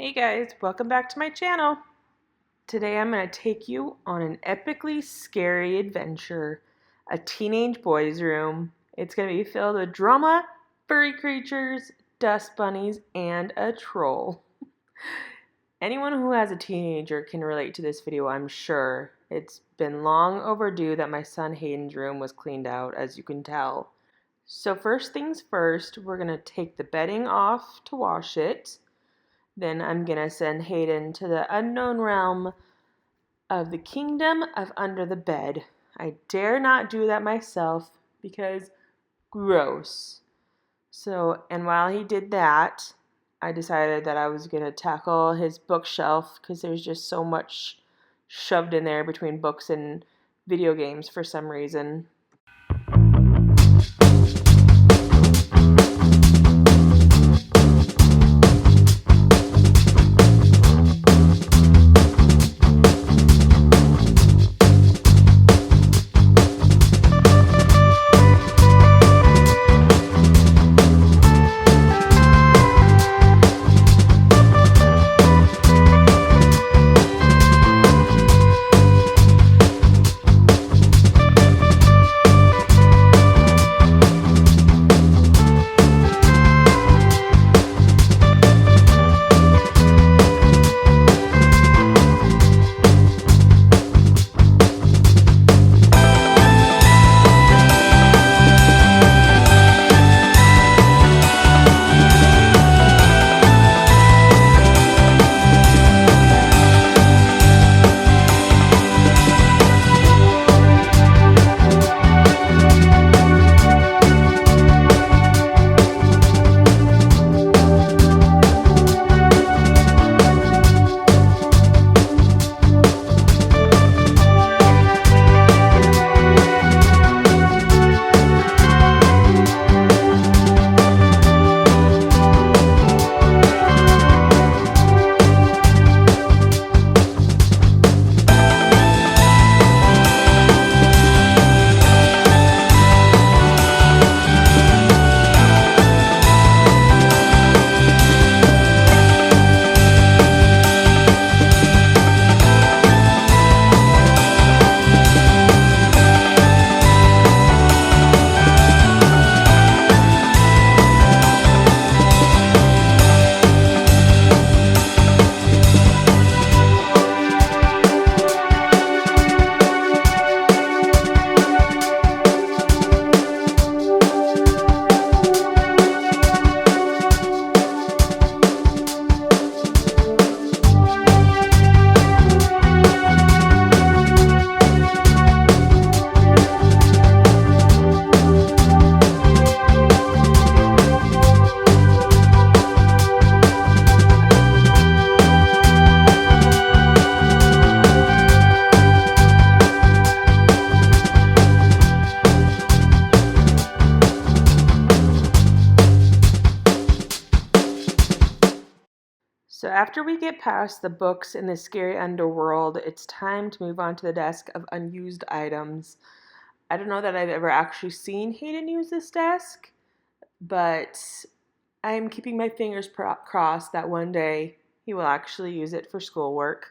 Hey guys, welcome back to my channel. Today I'm going to take you on an epically scary adventure, a teenage boy's room. It's going to be filled with drama, furry creatures, dust bunnies, and a troll. Anyone who has a teenager can relate to this video, I'm sure. It's been long overdue that my son Hayden's room was cleaned out, as you can tell. So first things first, we're going to take the bedding off to wash it. Then I'm going to send Hayden to the unknown realm of the kingdom of under the bed. I dare not do that myself because gross. And while he did that, I decided that I was going to tackle his bookshelf because there's just so much shoved in there between books and video games for some reason. So after we get past the books in the scary underworld, it's time to move on to the desk of unused items. I don't know that I've ever actually seen Hayden use this desk, but I'm keeping my fingers crossed that one day he will actually use it for schoolwork.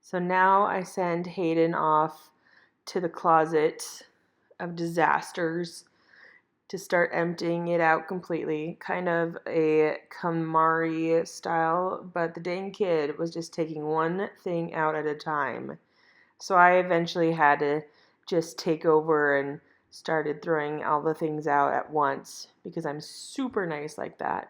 So now I send Hayden off to the closet of disasters to start emptying it out completely. Kind of a KonMari style, but the dang kid was just taking one thing out at a time. So I eventually had to just take over and started throwing all the things out at once because I'm super nice like that.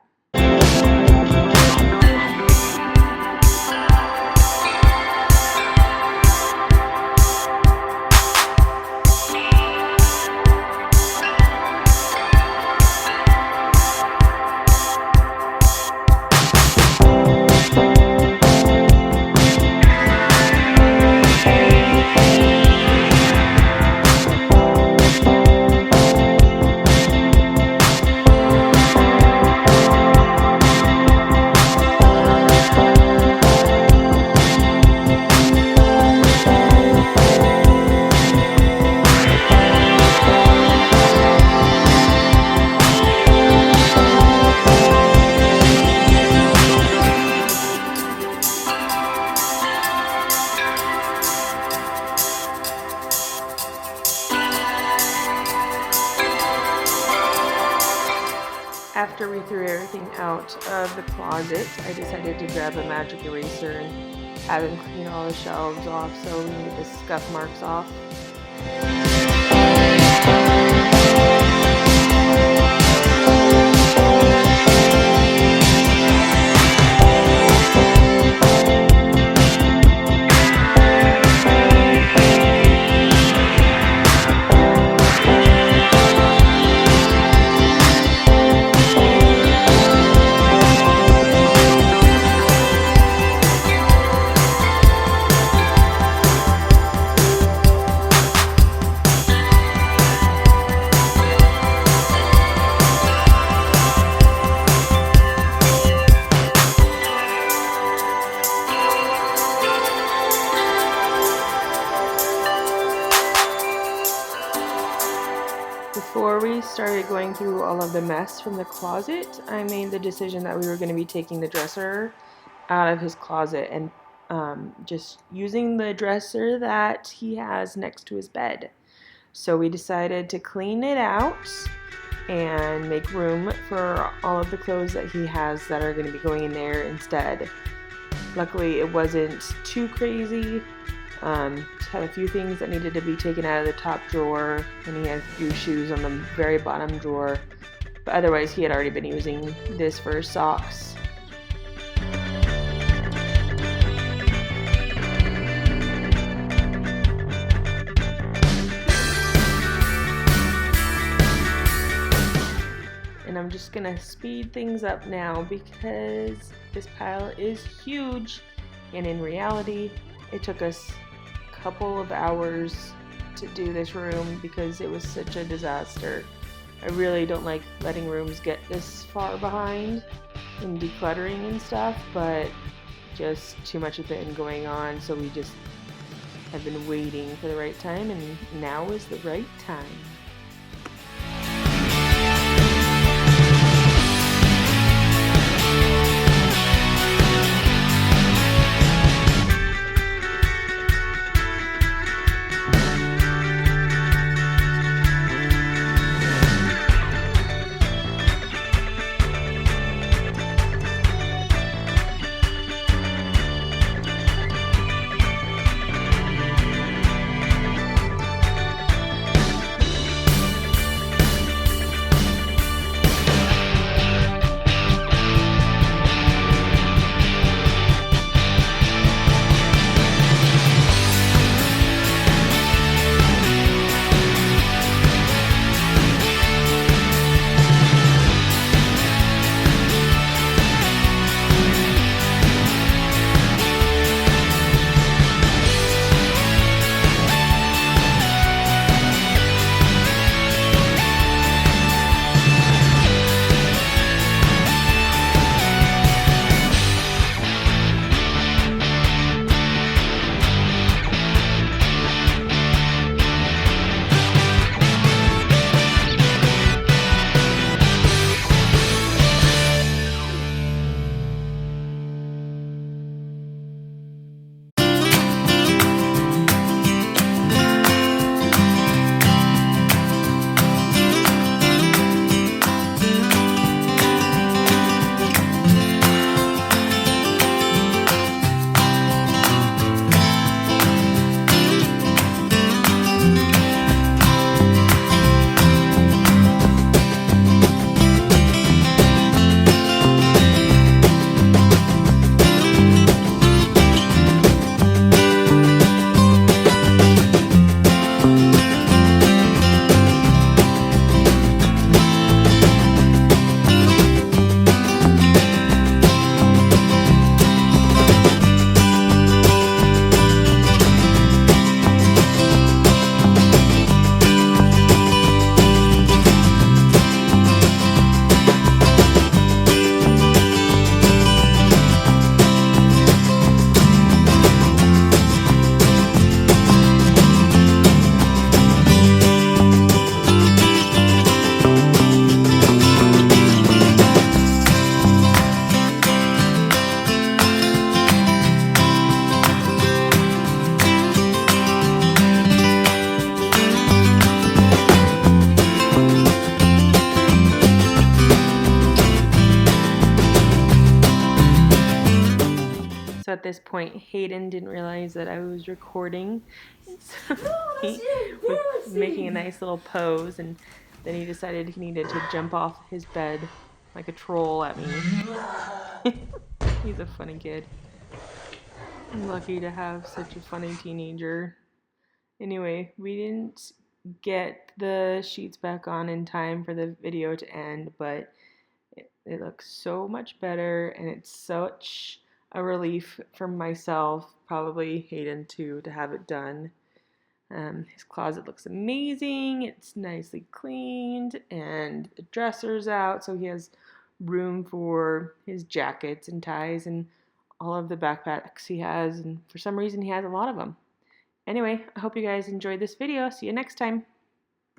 After we threw everything out of the closet, I decided to grab a magic eraser and have him clean all the shelves off so we can get the scuff marks off. Before we started going through all of the mess from the closet, I made the decision that we were going to be taking the dresser out of his closet and just using the dresser that he has next to his bed. So we decided to clean it out and make room for all of the clothes that he has that are going to be going in there instead. Luckily, it wasn't too crazy. Just had a few things that needed to be taken out of the top drawer, and he had a few shoes on the very bottom drawer. But otherwise, he had already been using this for his socks. And I'm just gonna speed things up now because this pile is huge, and in reality, it took us a couple of hours to do this room because it was such a disaster. I really don't like letting rooms get this far behind in decluttering and stuff, but just too much has been going on, so we just have been waiting for the right time, and now is the right time. at this point, Hayden didn't realize that I was recording. So he was making a nice little pose, and then he decided he needed to jump off his bed like a troll at me. He's a funny kid. I'm lucky to have such a funny teenager. Anyway, we didn't get the sheets back on in time for the video to end, but it looks so much better, and it's such a relief for myself, probably Hayden too, to have it done. His closet looks amazing. It's nicely cleaned, and the dresser's out, so he has room for his jackets and ties and all of the backpacks he has, and for some reason he has a lot of them. Anyway, I hope you guys enjoyed this video. See you next time.